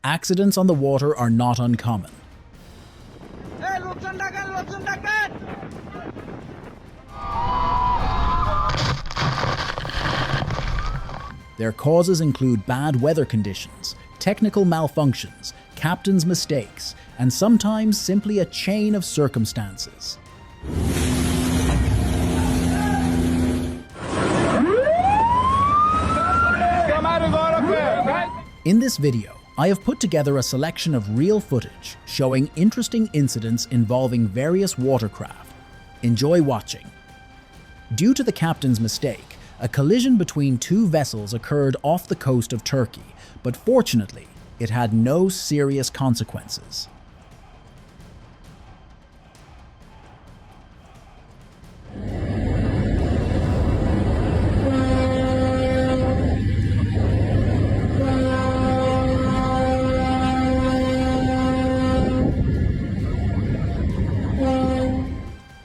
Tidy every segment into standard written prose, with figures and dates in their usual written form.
accidents on the water are not uncommon. Their causes include bad weather conditions, technical malfunctions, captain's mistakes, and sometimes simply a chain of circumstances. In this video, I have put together a selection of real footage showing interesting incidents involving various watercraft. Enjoy watching. Due to the captain's mistake, a collision between two vessels occurred off the coast of Turkey, but fortunately, it had no serious consequences.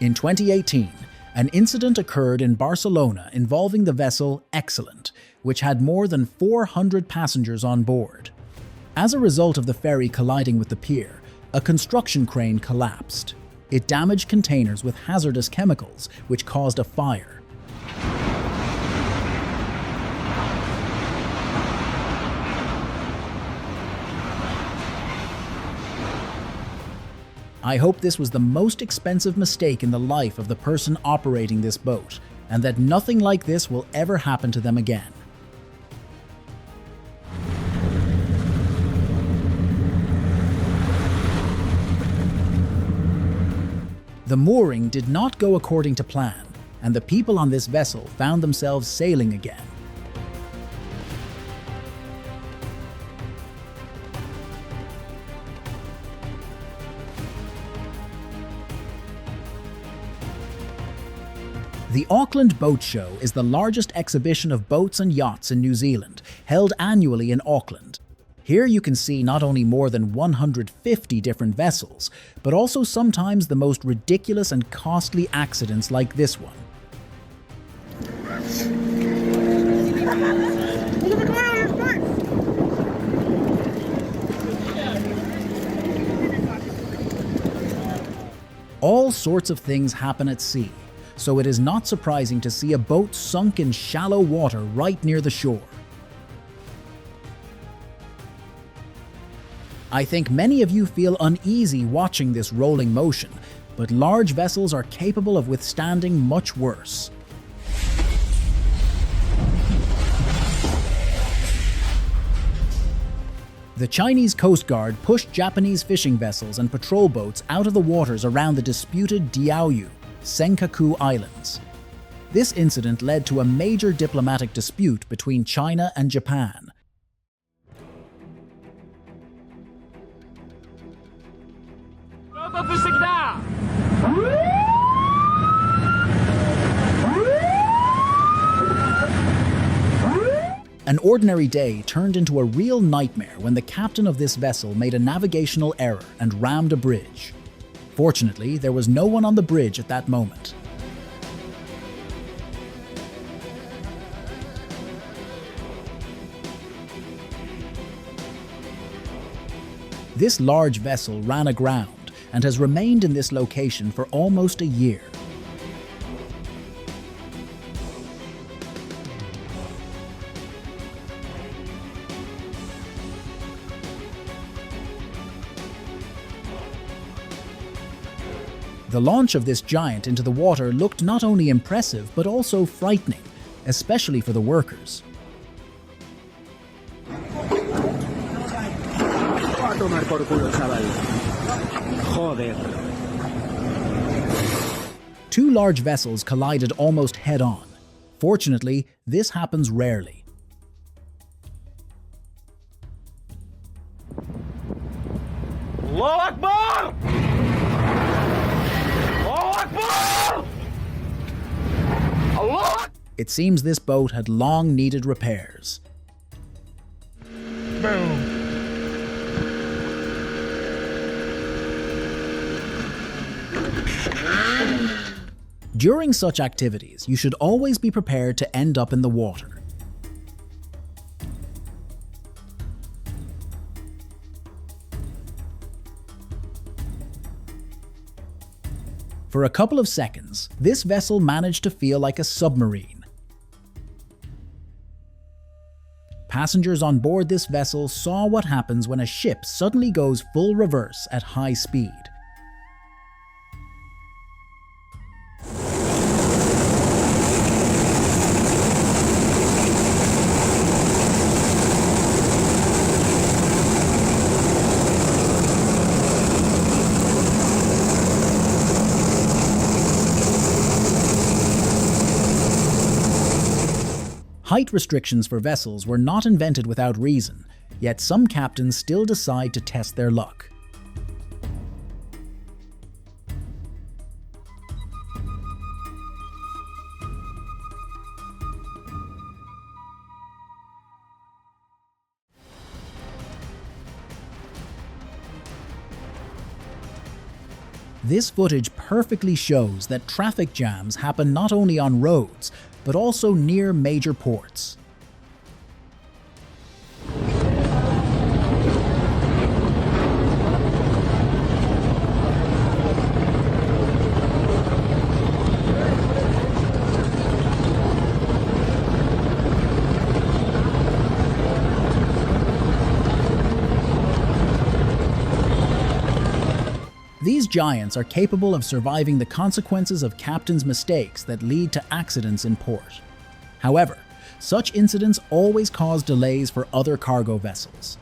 In 2018, an incident occurred in Barcelona involving the vessel Excellent, which had more than 400 passengers on board. As a result of the ferry colliding with the pier, a construction crane collapsed. It damaged containers with hazardous chemicals, which caused a fire. I hope this was the most expensive mistake in the life of the person operating this boat, and that nothing like this will ever happen to them again. The mooring did not go according to plan, and the people on this vessel found themselves sailing again. The Auckland Boat Show is the largest exhibition of boats and yachts in New Zealand, held annually in Auckland. Here you can see not only more than 150 different vessels, but also sometimes the most ridiculous and costly accidents like this one. All sorts of things happen at sea, so it is not surprising to see a boat sunk in shallow water right near the shore. I think many of you feel uneasy watching this rolling motion, but large vessels are capable of withstanding much worse. The Chinese Coast Guard pushed Japanese fishing vessels and patrol boats out of the waters around the disputed Diaoyu, Senkaku Islands. This incident led to a major diplomatic dispute between China and Japan. An ordinary day turned into a real nightmare when the captain of this vessel made a navigational error and rammed a bridge. Fortunately, there was no one on the bridge at that moment. This large vessel ran aground and has remained in this location for almost a year. The launch of this giant into the water looked not only impressive but also frightening, especially for the workers. Two large vessels collided almost head-on. Fortunately, this happens rarely. Allahu Akbar! It seems this boat had long needed repairs. Boom. During such activities, you should always be prepared to end up in the water. For a couple of seconds, this vessel managed to feel like a submarine. Passengers on board this vessel saw what happens when a ship suddenly goes full reverse at high speed. Height restrictions for vessels were not invented without reason, yet some captains still decide to test their luck. This footage perfectly shows that traffic jams happen not only on roads, but also near major ports. These giants are capable of surviving the consequences of captains' mistakes that lead to accidents in port. However, such incidents always cause delays for other cargo vessels.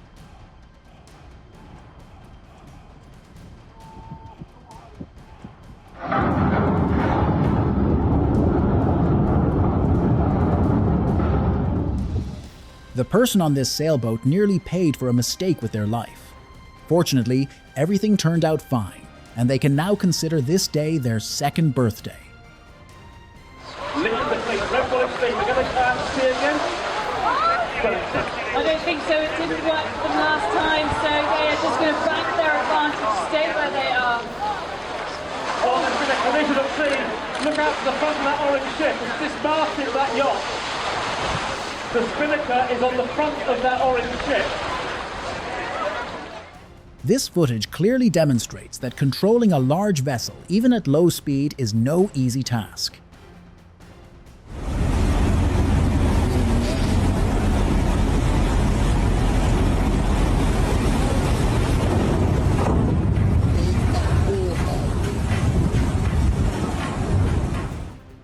The person on this sailboat nearly paid for a mistake with their life. Fortunately, everything turned out fine, and they can now consider this day their second birthday. Lift the fleet, red bullet speed, we're going to see again. I don't think so, it didn't work for them last time, so they are just going to bank their advantage, stay where they are. Oh, there's been a collision at sea. Look out to the front of that orange ship, it's dismasted that yacht. The spinnaker is on the front of that orange ship. This footage clearly demonstrates that controlling a large vessel, even at low speed, is no easy task.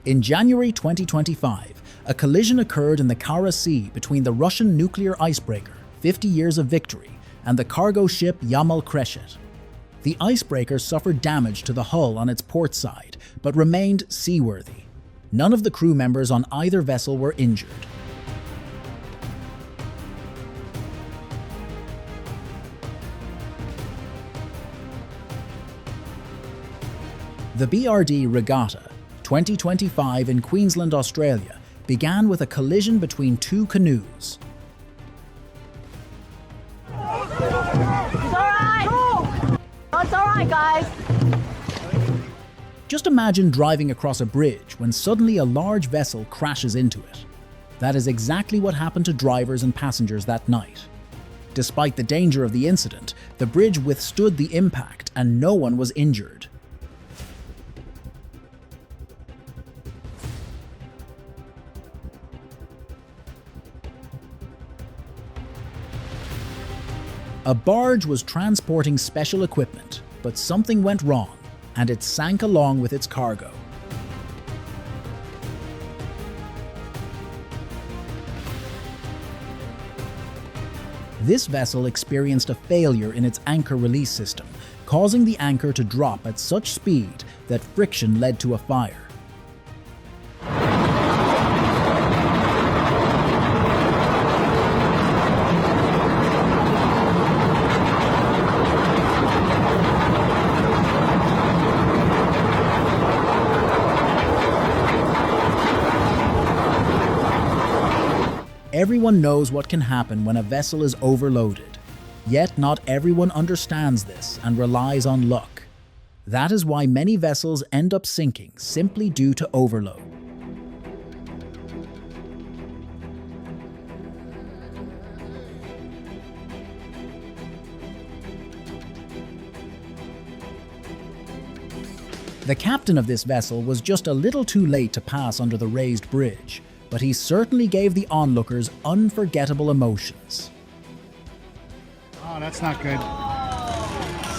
In January 2025, a collision occurred in the Kara Sea between the Russian nuclear icebreaker, 50 Years of Victory, and the cargo ship Yamal Kreshet. The icebreaker suffered damage to the hull on its port side, but remained seaworthy. None of the crew members on either vessel were injured. The BRD Regatta 2025 in Queensland, Australia, began with a collision between two canoes. It's alright, guys. Just imagine driving across a bridge when suddenly a large vessel crashes into it. That is exactly what happened to drivers and passengers that night. Despite the danger of the incident, the bridge withstood the impact and no one was injured. A barge was transporting special equipment, but something went wrong, and it sank along with its cargo. This vessel experienced a failure in its anchor release system, causing the anchor to drop at such speed that friction led to a fire. Everyone knows what can happen when a vessel is overloaded. Yet not everyone understands this and relies on luck. That is why many vessels end up sinking simply due to overload. The captain of this vessel was just a little too late to pass under the raised bridge, but he certainly gave the onlookers unforgettable emotions. Oh, that's not good.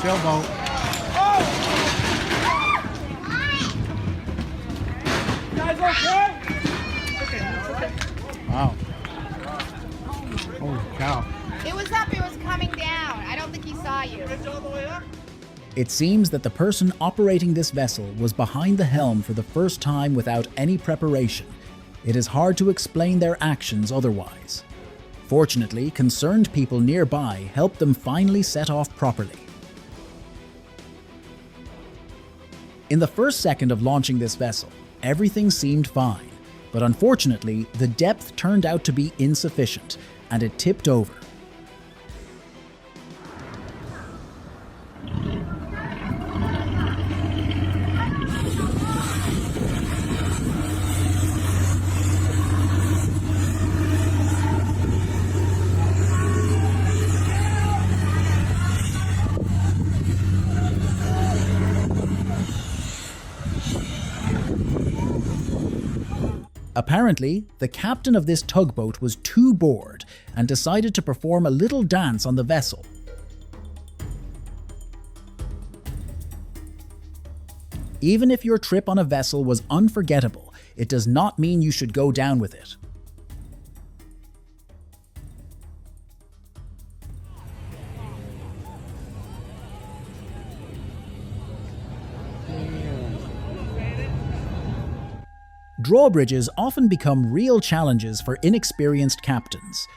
Sailboat. Guys, okay? Wow. Holy cow. It was up, it was coming down. I don't think he saw you. It seems that the person operating this vessel was behind the helm for the first time without any preparation. It is hard to explain their actions otherwise. Fortunately, concerned people nearby helped them finally set off properly. In the first second of launching this vessel, everything seemed fine, but unfortunately, the depth turned out to be insufficient, and it tipped over. Apparently, the captain of this tugboat was too bored and decided to perform a little dance on the vessel. Even if your trip on a vessel was unforgettable, it does not mean you should go down with it. Drawbridges often become real challenges for inexperienced captains.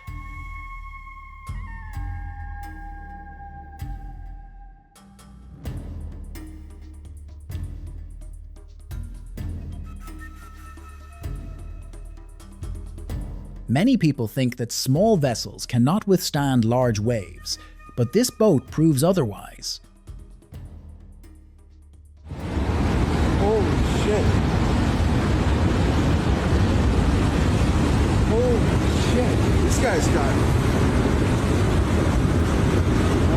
Many people think that small vessels cannot withstand large waves, but this boat proves otherwise. Holy shit. Holy shit. This guy's got...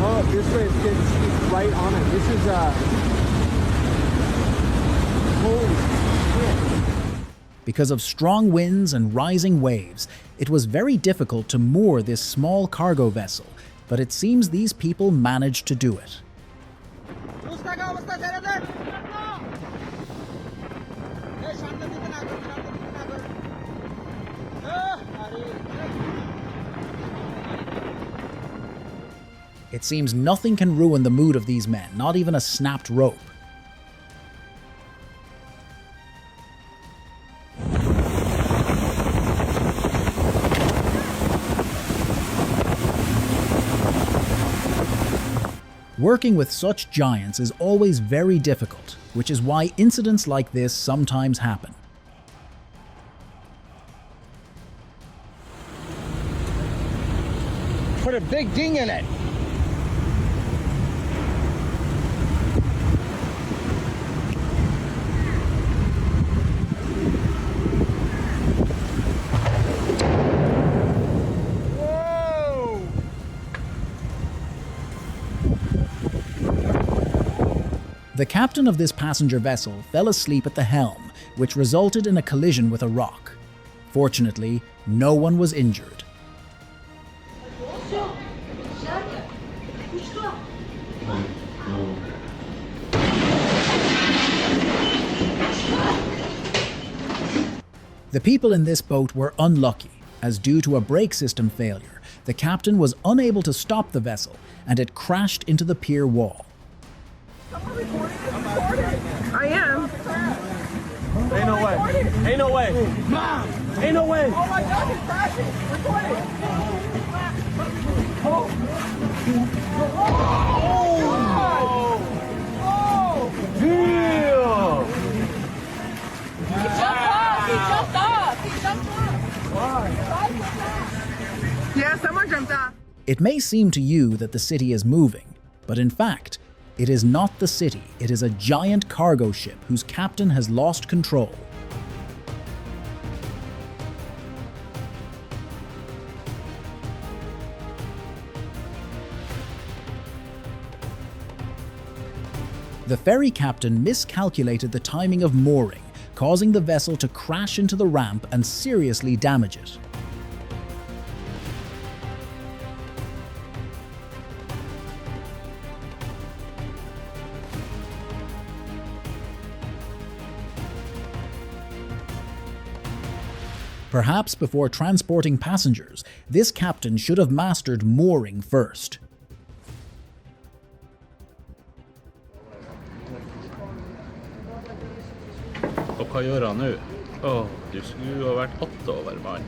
Oh, this way is getting steep right on it. This is, holy shit. Because of strong winds and rising waves, it was very difficult to moor this small cargo vessel, but it seems these people managed to do it. It seems nothing can ruin the mood of these men, not even a snapped rope. Working with such giants is always very difficult, which is why incidents like this sometimes happen. Put a big ding in it. The captain of this passenger vessel fell asleep at the helm, which resulted in a collision with a rock. Fortunately, no one was injured. The people in this boat were unlucky, as due to a brake system failure, the captain was unable to stop the vessel, and it crashed into the pier wall. I am. Ain't no way. Ain't no way. Ain't no way. Oh my God, it's crashing. Recording. Yeah, someone jumped off. It may seem to you that the city is moving, but in fact, it is not the city, it is a giant cargo ship whose captain has lost control. The ferry captain miscalculated the timing of mooring, causing the vessel to crash into the ramp and seriously damage it. Perhaps before transporting passengers, this captain should have mastered mooring first. Og hva gjør han nå? Du skulle jo ha vært åttover, mann.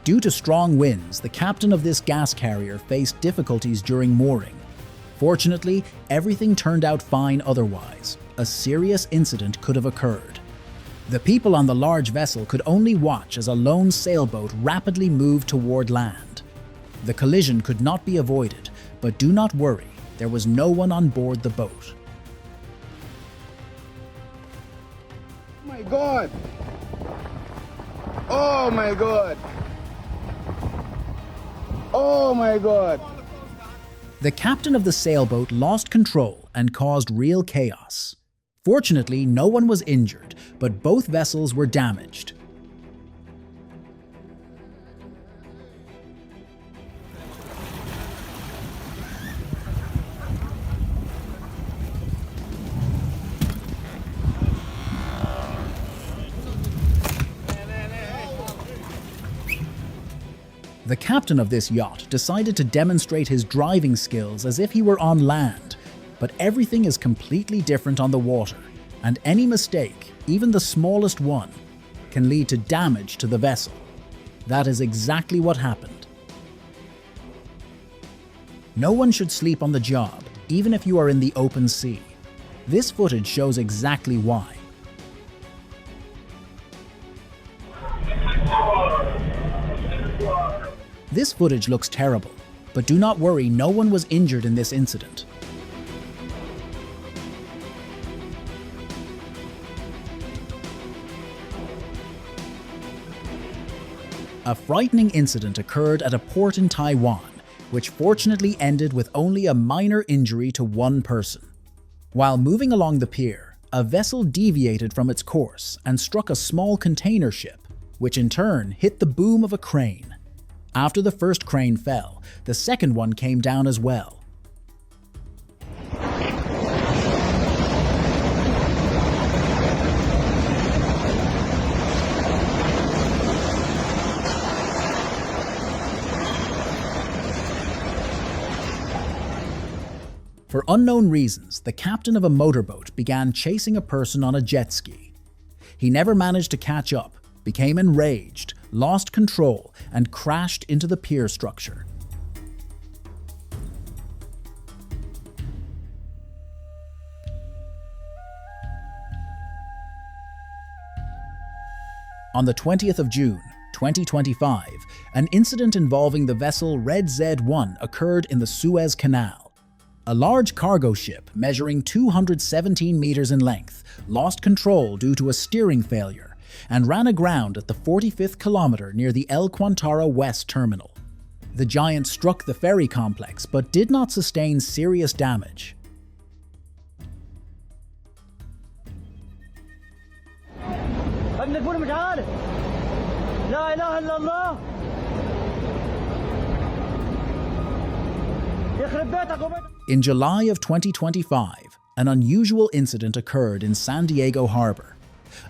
Due to strong winds, the captain of this gas carrier faced difficulties during mooring. Fortunately, everything turned out fine otherwise. A serious incident could have occurred. The people on the large vessel could only watch as a lone sailboat rapidly moved toward land. The collision could not be avoided, but do not worry, there was no one on board the boat. Oh my God! Oh my God! Oh my God! The captain of the sailboat lost control and caused real chaos. Fortunately, no one was injured, but both vessels were damaged. The captain of this yacht decided to demonstrate his driving skills as if he were on land, but everything is completely different on the water, and any mistake, even the smallest one, can lead to damage to the vessel. That is exactly what happened. No one should sleep on the job, even if you are in the open sea. This footage shows exactly why. This footage looks terrible, but do not worry, no one was injured in this incident. A frightening incident occurred at a port in Taiwan, which fortunately ended with only a minor injury to one person. While moving along the pier, a vessel deviated from its course and struck a small container ship, which in turn hit the boom of a crane. After the first crane fell, the second one came down as well. For unknown reasons, the captain of a motorboat began chasing a person on a jet ski. He never managed to catch up, became enraged, lost control, and crashed into the pier structure. On the 20th of June, 2025, an incident involving the vessel Red Z1 occurred in the Suez Canal. A large cargo ship measuring 217 meters in length lost control due to a steering failure and ran aground at the 45th kilometer near the El Quantara West terminal. The giant struck the ferry complex but did not sustain serious damage. In July of 2025, an unusual incident occurred in San Diego Harbor.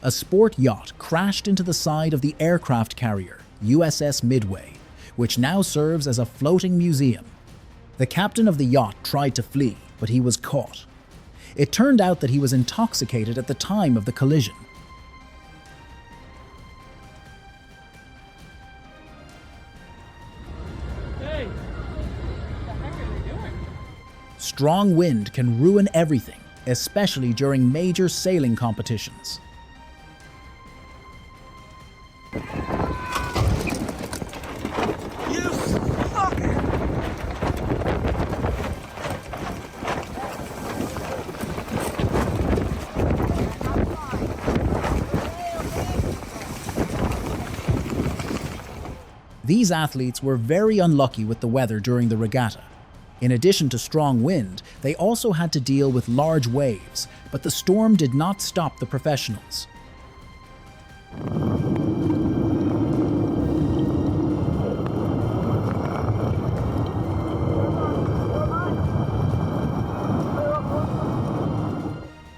A sport yacht crashed into the side of the aircraft carrier, USS Midway, which now serves as a floating museum. The captain of the yacht tried to flee, but he was caught. It turned out that he was intoxicated at the time of the collision. Hey, what the heck are they doing? Strong wind can ruin everything, especially during major sailing competitions. These athletes were very unlucky with the weather during the regatta. In addition to strong wind, they also had to deal with large waves, but the storm did not stop the professionals.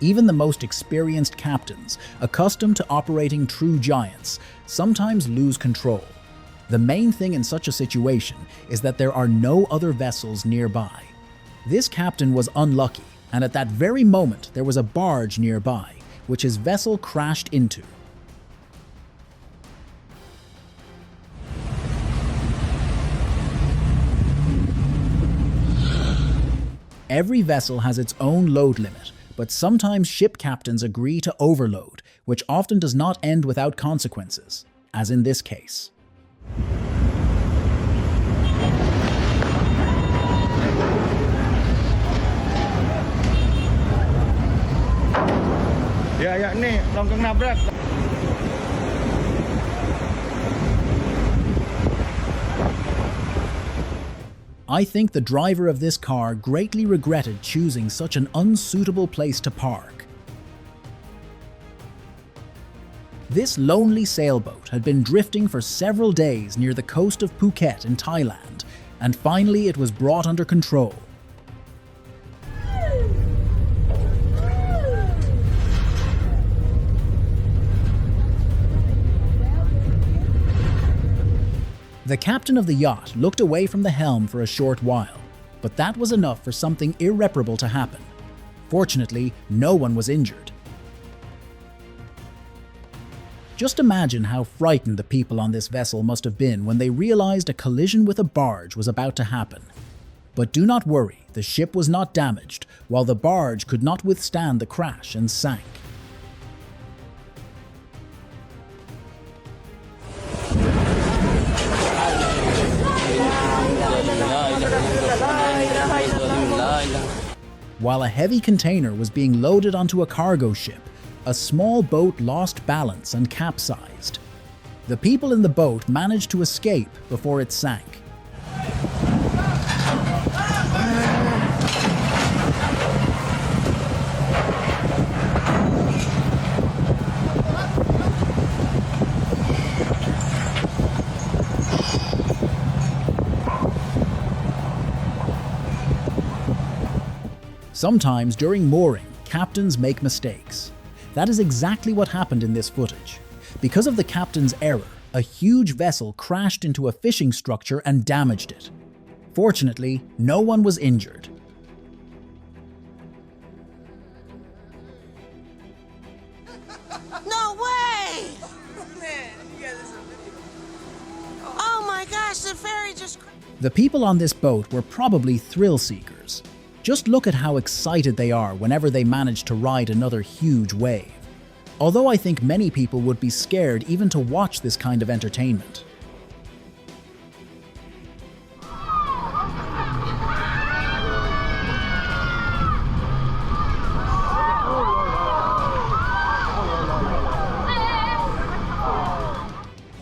Even the most experienced captains, accustomed to operating true giants, sometimes lose control. The main thing in such a situation is that there are no other vessels nearby. This captain was unlucky, and at that very moment there was a barge nearby, which his vessel crashed into. Every vessel has its own load limit, but sometimes ship captains agree to overload, which often does not end without consequences, as in this case. I think the driver of this car greatly regretted choosing such an unsuitable place to park. This lonely sailboat had been drifting for several days near the coast of Phuket in Thailand, and finally it was brought under control. The captain of the yacht looked away from the helm for a short while, but that was enough for something irreparable to happen. Fortunately, no one was injured. Just imagine how frightened the people on this vessel must have been when they realized a collision with a barge was about to happen. But do not worry, the ship was not damaged, while the barge could not withstand the crash and sank. While a heavy container was being loaded onto a cargo ship, a small boat lost balance and capsized. The people in the boat managed to escape before it sank. Sometimes during mooring, captains make mistakes. That is exactly what happened in this footage. Because of the captain's error, a huge vessel crashed into a fishing structure and damaged it. Fortunately, no one was injured. No way! Oh my gosh, the ferry just... The people on this boat were probably thrill seekers. Just look at how excited they are whenever they manage to ride another huge wave. Although I think many people would be scared even to watch this kind of entertainment.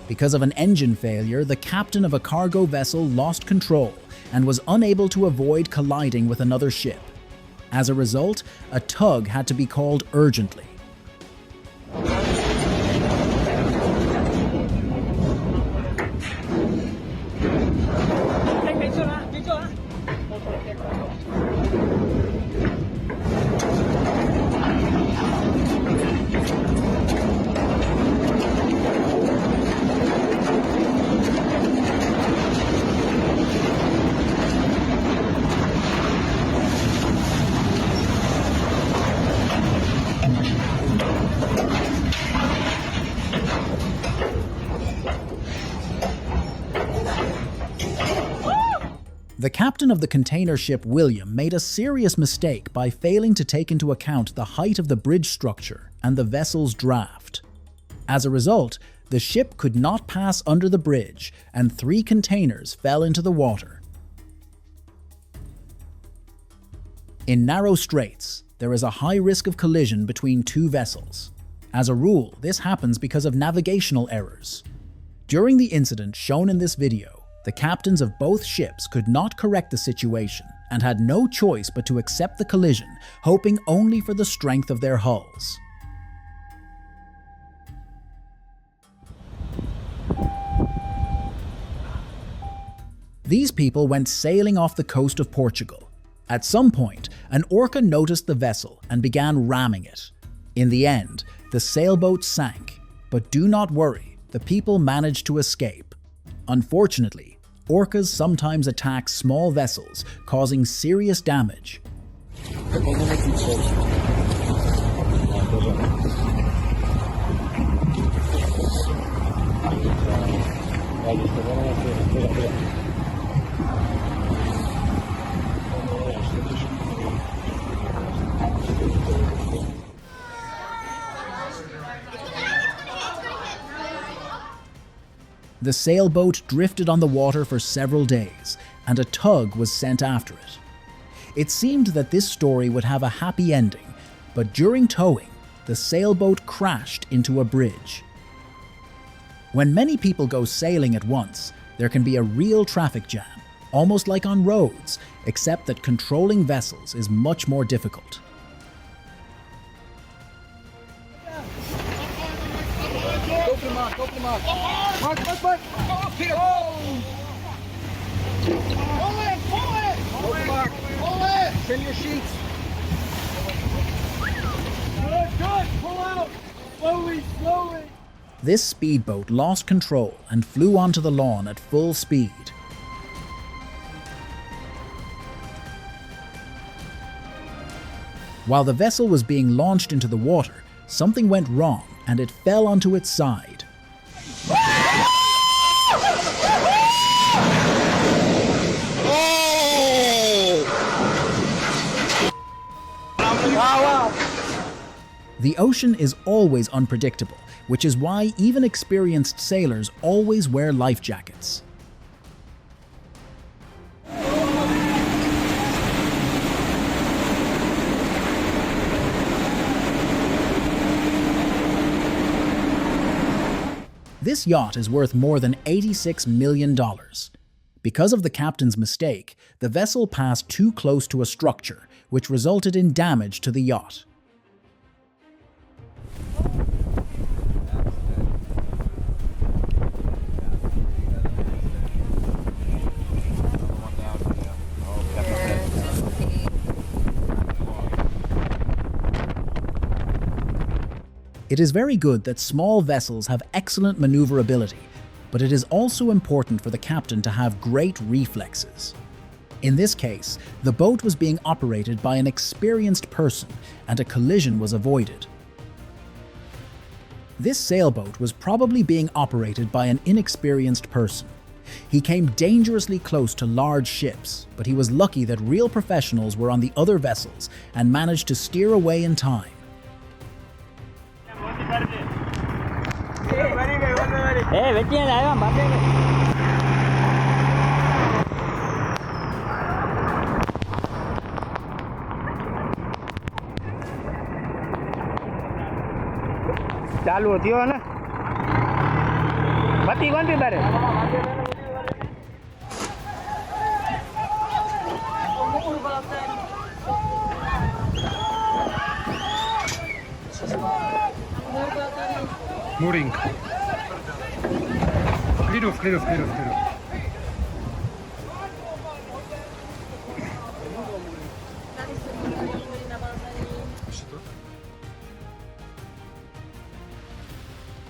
Because of an engine failure, the captain of a cargo vessel lost control and was unable to avoid colliding with another ship. As a result, a tug had to be called urgently. The captain of the container ship William made a serious mistake by failing to take into account the height of the bridge structure and the vessel's draft. As a result, the ship could not pass under the bridge and 3 containers fell into the water. In narrow straits, there is a high risk of collision between 2 vessels. As a rule, this happens because of navigational errors. During the incident shown in this video, the captains of both ships could not correct the situation and had no choice but to accept the collision, hoping only for the strength of their hulls. These people went sailing off the coast of Portugal. At some point, an orca noticed the vessel and began ramming it. In the end, the sailboat sank, but do not worry, the people managed to escape. Unfortunately, orcas sometimes attack small vessels, causing serious damage. The sailboat drifted on the water for several days, and a tug was sent after it. It seemed that this story would have a happy ending, but during towing, the sailboat crashed into a bridge. When many people go sailing at once, there can be a real traffic jam, almost like on roads, except that controlling vessels is much more difficult. Mark, Peter! Pull it! Mark! Pull it! Trim your sheets. Good! Pull out! Slowly! This speedboat lost control and flew onto the lawn at full speed. While the vessel was being launched into the water, something went wrong and it fell onto its side. The ocean is always unpredictable, which is why even experienced sailors always wear life jackets. This yacht is worth more than $86 million. Because of the captain's mistake, the vessel passed too close to a structure, which resulted in damage to the yacht. It is very good that small vessels have excellent maneuverability, but it is also important for the captain to have great reflexes. In this case, the boat was being operated by an experienced person and a collision was avoided. This sailboat was probably being operated by an inexperienced person. He came dangerously close to large ships, but he was lucky that real professionals were on the other vessels and managed to steer away in time. चालू होती हो ना बत्ती कौन पे बारे Mooring. Clear off.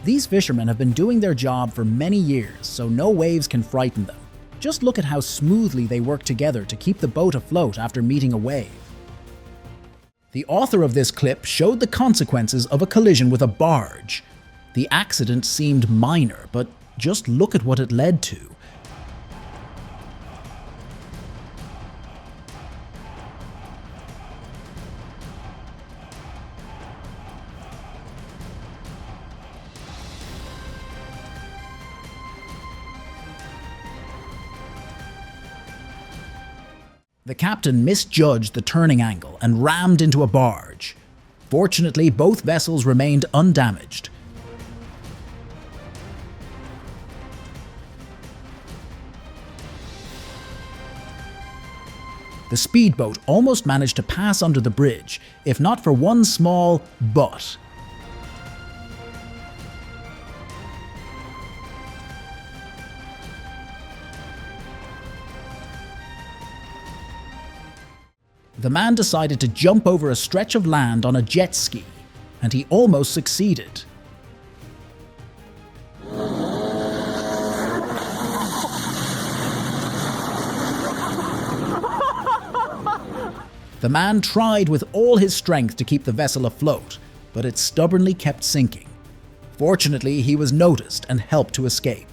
These fishermen have been doing their job for many years, so no waves can frighten them. Just look at how smoothly they work together to keep the boat afloat after meeting a wave. The author of this clip showed the consequences of a collision with a barge. The accident seemed minor, but just look at what it led to. The captain misjudged the turning angle and rammed into a barge. Fortunately, both vessels remained undamaged. The speedboat almost managed to pass under the bridge, if not for one small but. The man decided to jump over a stretch of land on a jet ski, and he almost succeeded. The man tried with all his strength to keep the vessel afloat, but it stubbornly kept sinking. Fortunately, he was noticed and helped to escape.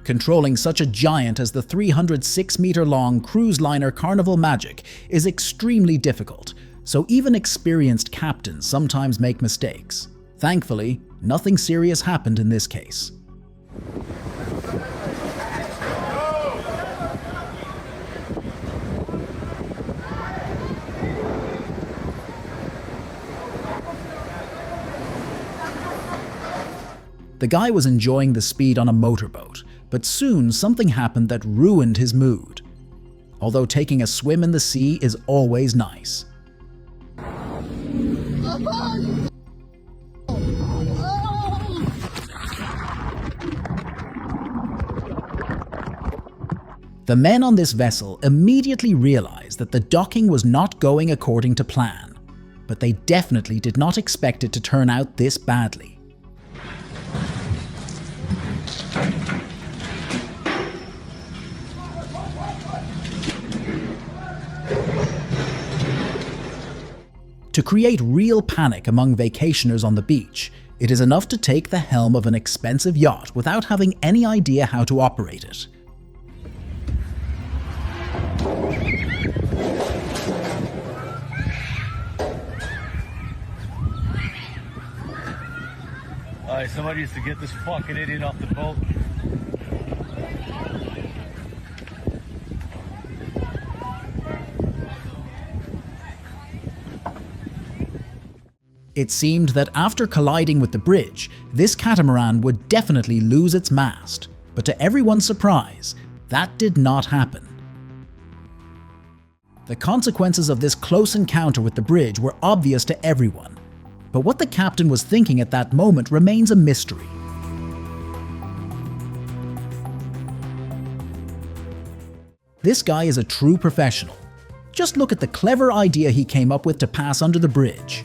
Controlling such a giant as the 306-meter-long cruise liner Carnival Magic is extremely difficult, so even experienced captains sometimes make mistakes. Thankfully, nothing serious happened in this case. The guy was enjoying the speed on a motorboat, but soon something happened that ruined his mood. Although taking a swim in the sea is always nice. The men on this vessel immediately realized that the docking was not going according to plan, but they definitely did not expect it to turn out this badly. To create real panic among vacationers on the beach, it is enough to take the helm of an expensive yacht without having any idea how to operate it. Alright, somebody needs to get this fucking idiot off the boat. It seemed that after colliding with the bridge, this catamaran would definitely lose its mast, but to everyone's surprise, that did not happen. The consequences of this close encounter with the bridge were obvious to everyone, but what the captain was thinking at that moment remains a mystery. This guy is a true professional. Just look at the clever idea he came up with to pass under the bridge.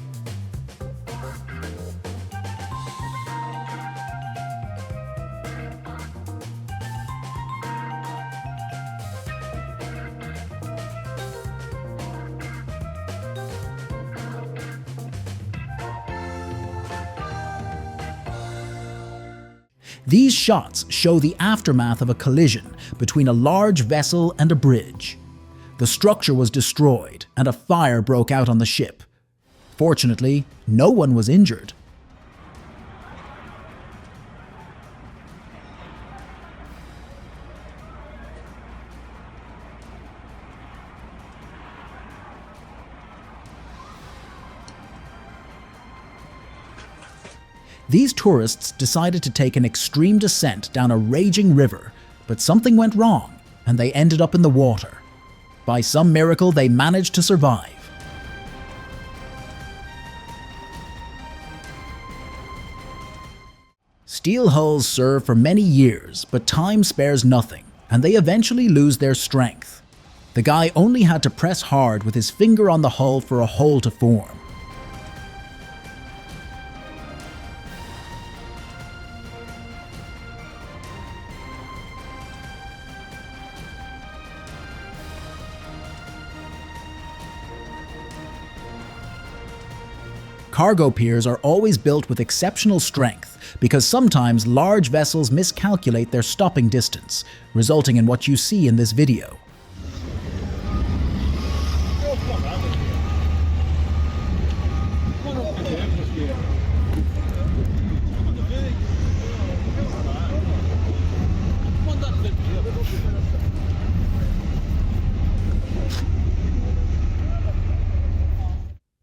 These shots show the aftermath of a collision between a large vessel and a bridge. The structure was destroyed and a fire broke out on the ship. Fortunately, no one was injured. These tourists decided to take an extreme descent down a raging river, but something went wrong and they ended up in the water. By some miracle, they managed to survive. Steel hulls serve for many years, but time spares nothing, and they eventually lose their strength. The guy only had to press hard with his finger on the hull for a hole to form. Cargo piers are always built with exceptional strength because sometimes large vessels miscalculate their stopping distance, resulting in what you see in this video.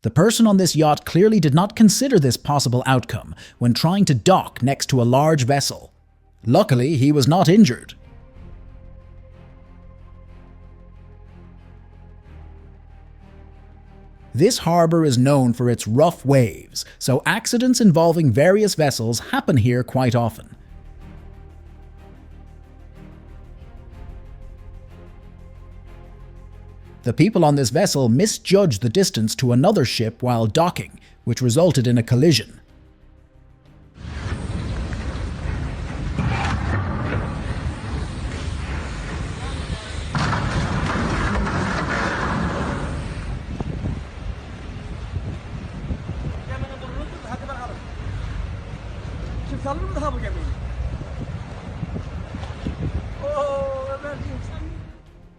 The person on this yacht clearly did not consider this possible outcome when trying to dock next to a large vessel. Luckily, he was not injured. This harbor is known for its rough waves, so accidents involving various vessels happen here quite often. The people on this vessel misjudged the distance to another ship while docking, which resulted in a collision.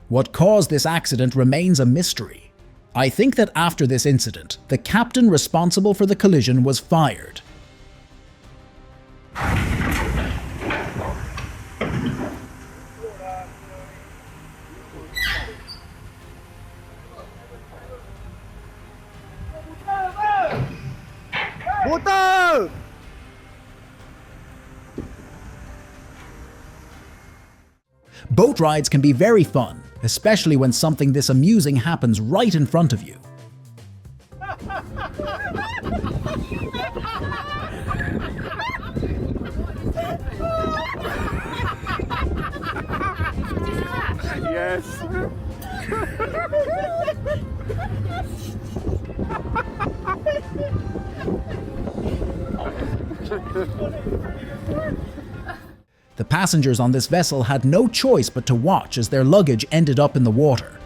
What caused this accident remains a mystery. I think that after this incident, the captain responsible for the collision was fired. Boat rides can be very fun, especially when something this amusing happens right in front of you. Yes. The passengers on this vessel had no choice but to watch as their luggage ended up in the water.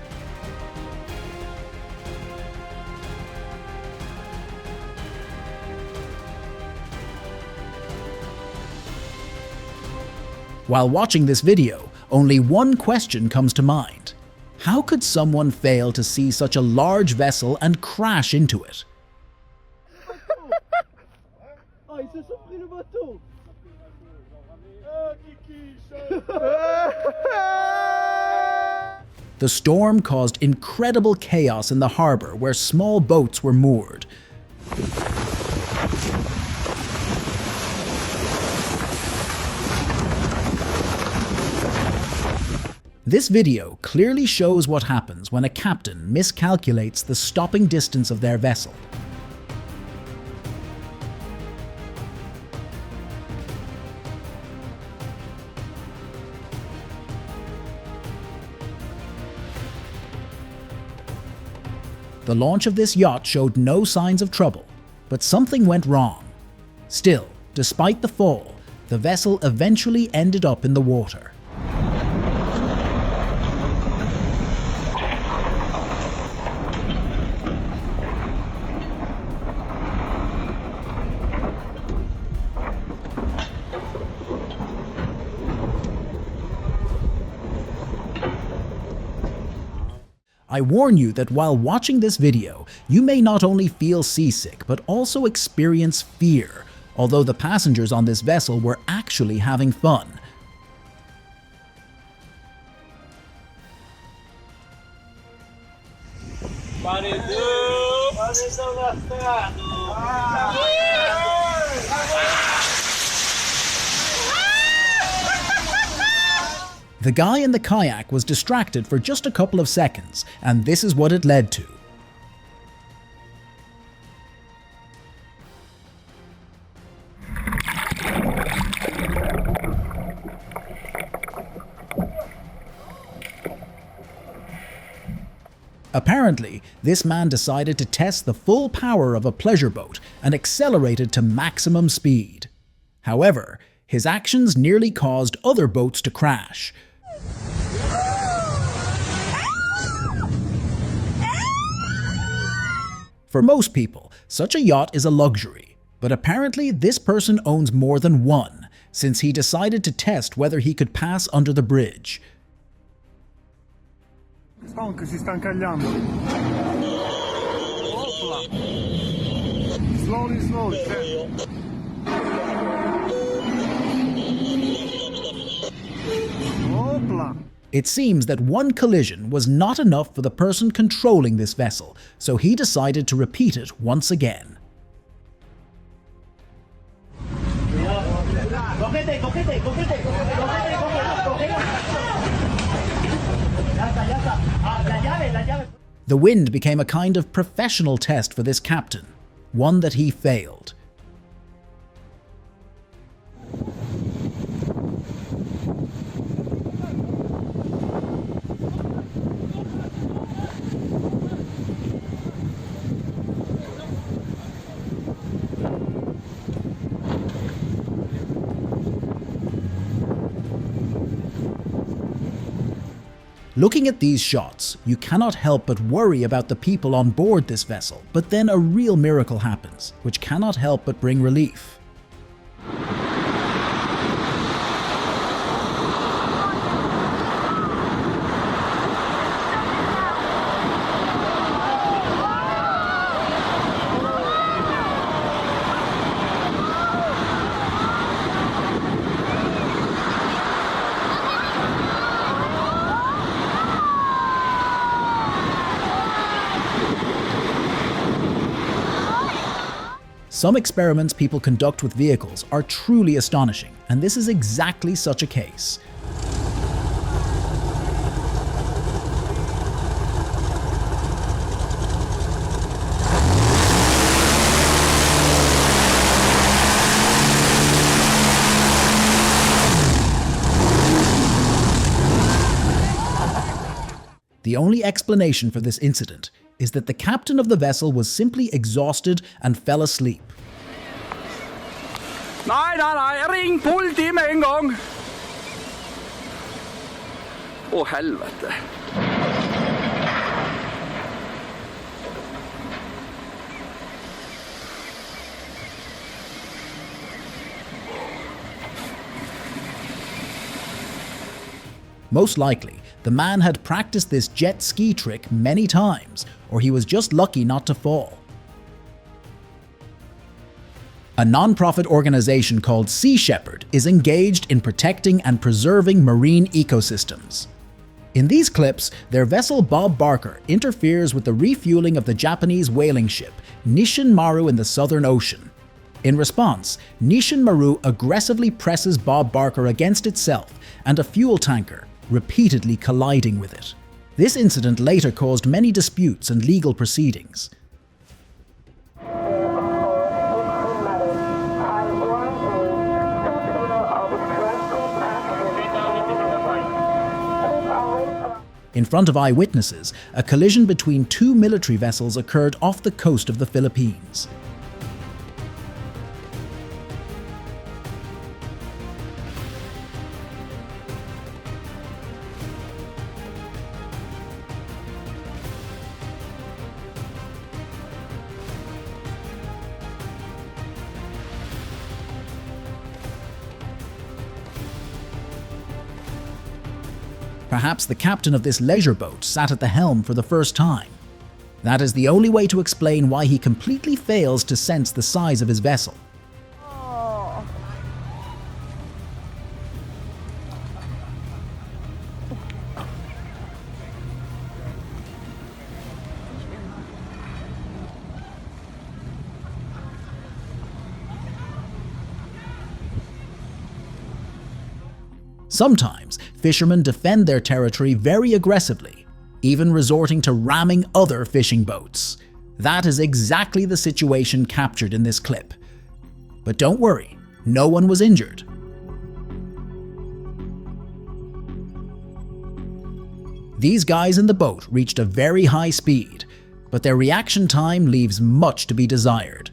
While watching this video, only one question comes to mind. How could someone fail to see such a large vessel and crash into it? The storm caused incredible chaos in the harbor where small boats were moored. This video clearly shows what happens when a captain miscalculates the stopping distance of their vessel. The launch of this yacht showed no signs of trouble, but something went wrong. Still, despite the fall, the vessel eventually ended up in the water. I warn you that while watching this video, you may not only feel seasick, but also experience fear, although the passengers on this vessel were actually having fun. The guy in the kayak was distracted for just a couple of seconds, and this is what it led to. Apparently, this man decided to test the full power of a pleasure boat and accelerated to maximum speed. However, his actions nearly caused other boats to crash. For most people, such a yacht is a luxury, but apparently this person owns more than one, since he decided to test whether he could pass under the bridge. Stanca, si sta incagliando. Slowly, slowly. Opla. It seems that one collision was not enough for the person controlling this vessel, so he decided to repeat it once again. The wind became a kind of professional test for this captain, one that he failed. Looking at these shots, you cannot help but worry about the people on board this vessel, but then a real miracle happens, which cannot help but bring relief. Some experiments people conduct with vehicles are truly astonishing, and this is exactly such a case. The only explanation for this incident is that the captain of the vessel was simply exhausted and fell asleep. Nej, ring politi med en gång! Åh, helvete. Most likely, the man had practiced this jet ski trick many times, or he was just lucky not to fall. A non-profit organization called Sea Shepherd is engaged in protecting and preserving marine ecosystems. In these clips, their vessel Bob Barker interferes with the refueling of the Japanese whaling ship Nishin Maru in the Southern Ocean. In response, Nishin Maru aggressively presses Bob Barker against itself and a fuel tanker, repeatedly colliding with it. This incident later caused many disputes and legal proceedings. In front of eyewitnesses, a collision between two military vessels occurred off the coast of the Philippines. Perhaps the captain of this leisure boat sat at the helm for the first time. That is the only way to explain why he completely fails to sense the size of his vessel. Sometimes, fishermen defend their territory very aggressively, even resorting to ramming other fishing boats. That is exactly the situation captured in this clip. But don't worry, no one was injured. These guys in the boat reached a very high speed, but their reaction time leaves much to be desired.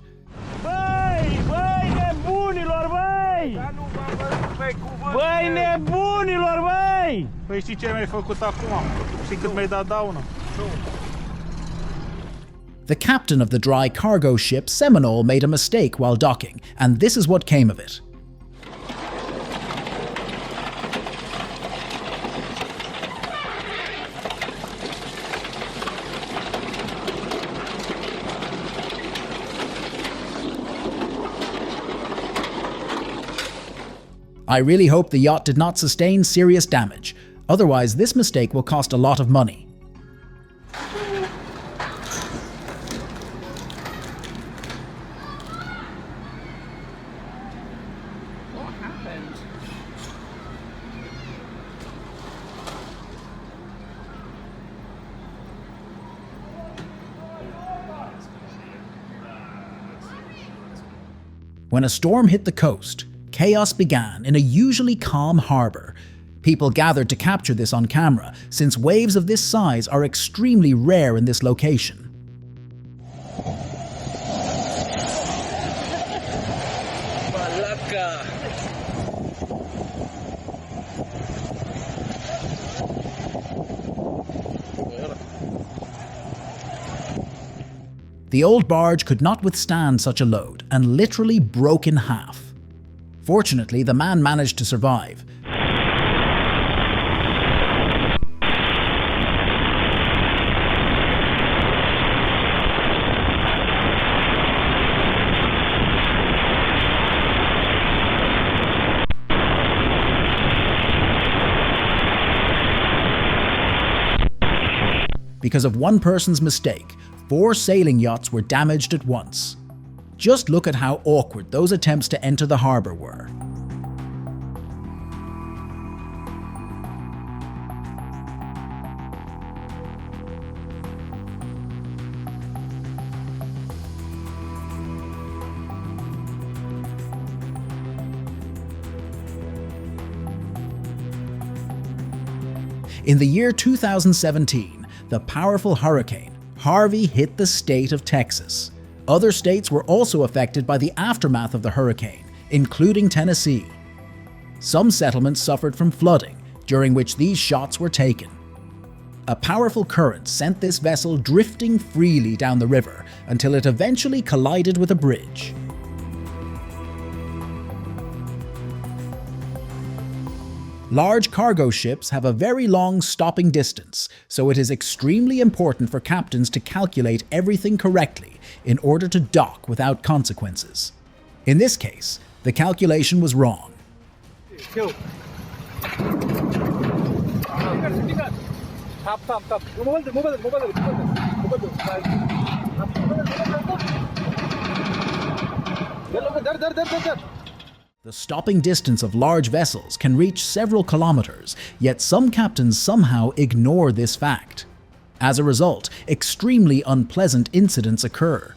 Băi, nebunilor, băi! Păi știi ce mi-ai făcut acum? Știi cât mi-ai dat daună? The captain of the dry cargo ship Seminole made a mistake while docking, and this is what came of it. I really hope the yacht did not sustain serious damage, Otherwise, this mistake will cost a lot of money. What happened? When a storm hit the coast, chaos began in a usually calm harbour. People gathered to capture this on camera, since waves of this size are extremely rare in this location. The old barge could not withstand such a load and literally broke in half. Fortunately, the man managed to survive. Because of one person's mistake, 4 sailing yachts were damaged at once. Just look at how awkward those attempts to enter the harbour were. In the year 2017, the powerful hurricane Harvey hit the state of Texas. Other states were also affected by the aftermath of the hurricane, including Tennessee. Some settlements suffered from flooding, during which these shots were taken. A powerful current sent this vessel drifting freely down the river until it eventually collided with a bridge. Large cargo ships have a very long stopping distance, so it is extremely important for captains to calculate everything correctly in order to dock without consequences. In this case, the calculation was wrong. The stopping distance of large vessels can reach several kilometers, yet some captains somehow ignore this fact. As a result, extremely unpleasant incidents occur.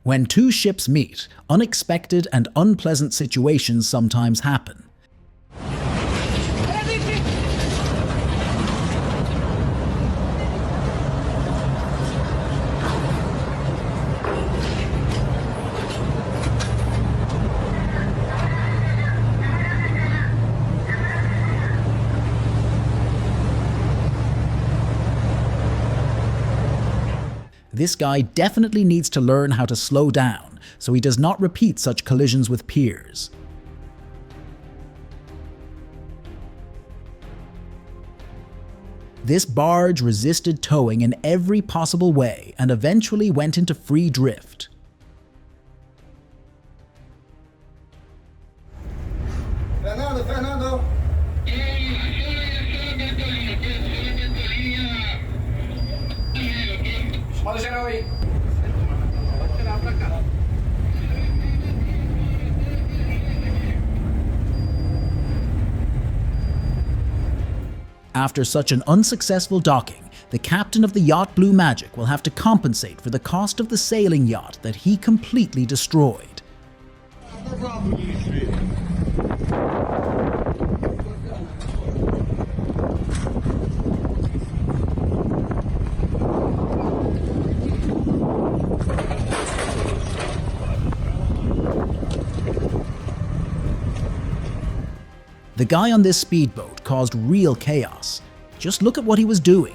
When two ships meet, unexpected and unpleasant situations sometimes happen. This guy definitely needs to learn how to slow down so he does not repeat such collisions with peers. This barge resisted towing in every possible way and eventually went into free drift. Fernando! After such an unsuccessful docking, the captain of the yacht Blue Magic will have to compensate for the cost of the sailing yacht that he completely destroyed. The guy on this speedboat caused real chaos. Just look at what he was doing.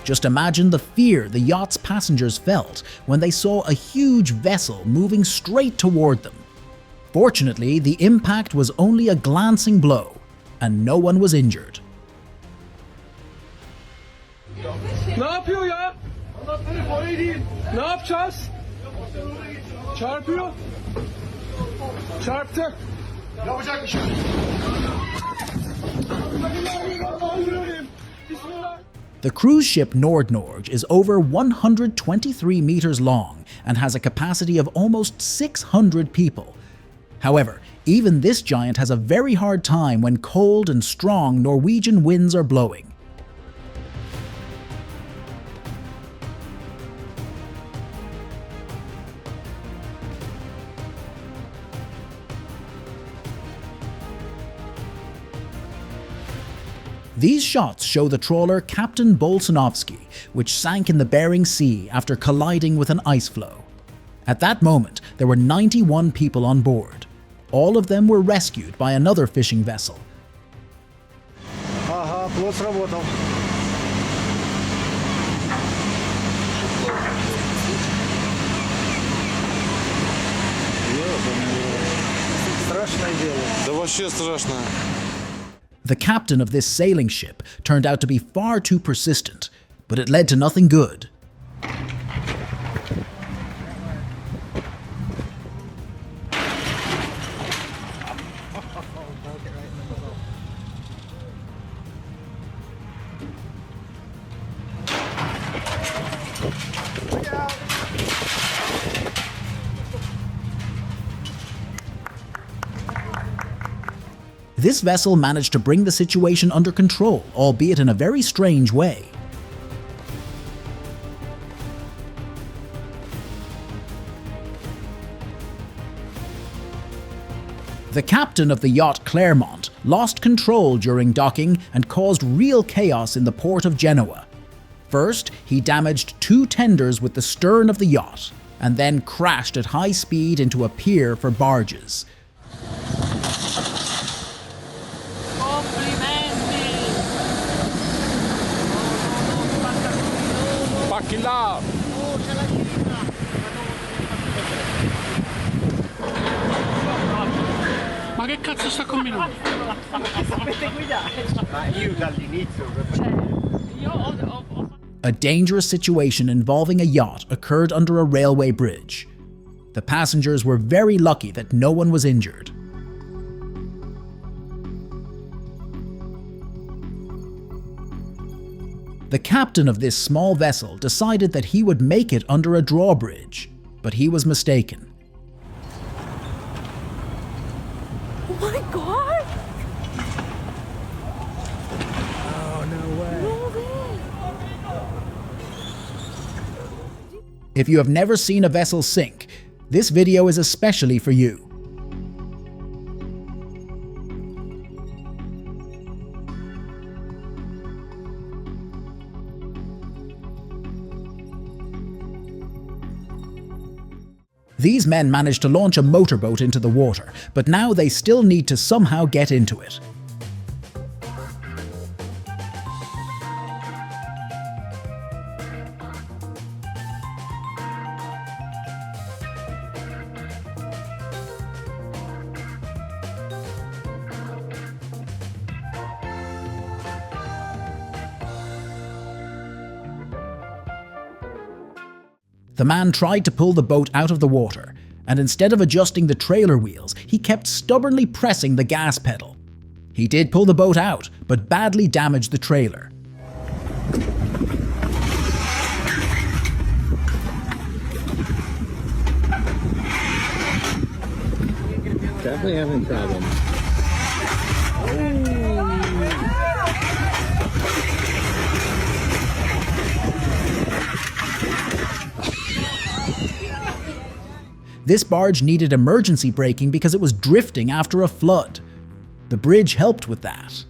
Just imagine the fear the yacht's passengers felt when they saw a huge vessel moving straight toward them. Fortunately, the impact was only a glancing blow, and no one was injured. Ne yapıyor ya? Oraya değil. Ne yapacağız? Çarpıyor. Çarptı. Yapacak bir şey. The cruise ship Nordnorge is over 123 meters long and has a capacity of almost 600 people. However, even this giant has a very hard time when cold and strong Norwegian winds are blowing. These shots show the trawler Captain Bolsonovsky, which sank in the Bering Sea after colliding with an ice floe. At that moment, there were 91 people on board. All of them were rescued by another fishing vessel. Ага, плот сработал. Страшное дело. Да вообще страшно. The captain of this sailing ship turned out to be far too persistent, but it led to nothing good. This vessel managed to bring the situation under control, albeit in a very strange way. The captain of the yacht Clermont lost control during docking and caused real chaos in the port of Genoa. First, he damaged 2 tenders with the stern of the yacht, and then crashed at high speed into a pier for barges. Ma che cazzo sta combinando? Sapete guidare? Ma io dall'inizio. A dangerous situation involving a yacht occurred under a railway bridge. The passengers were very lucky that no one was injured. The captain of this small vessel decided that he would make it under a drawbridge, but he was mistaken. Oh my god! Oh, no way. No way! If you have never seen a vessel sink, this video is especially for you. These men managed to launch a motorboat into the water, but now they still need to somehow get into it. The man tried to pull the boat out of the water, and instead of adjusting the trailer wheels, he kept stubbornly pressing the gas pedal. He did pull the boat out, but badly damaged the trailer. Definitely having problems. This barge needed emergency braking because it was drifting after a flood. The bridge helped with that.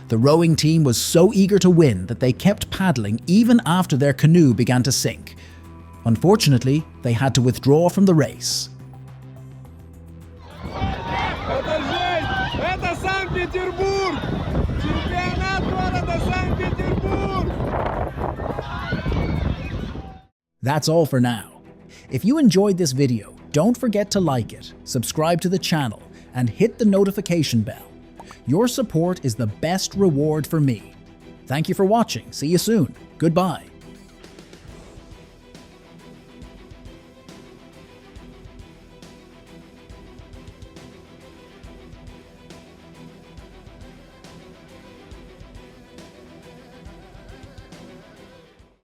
The rowing team was so eager to win that they kept paddling even after their canoe began to sink. Unfortunately, they had to withdraw from the race. Это Санкт-Петербург! Чемпионат города Санкт-Петербург! That's all for now. If you enjoyed this video, don't forget to like it, subscribe to the channel, and hit the notification bell. Your support is the best reward for me. Thank you for watching. See you soon. Goodbye.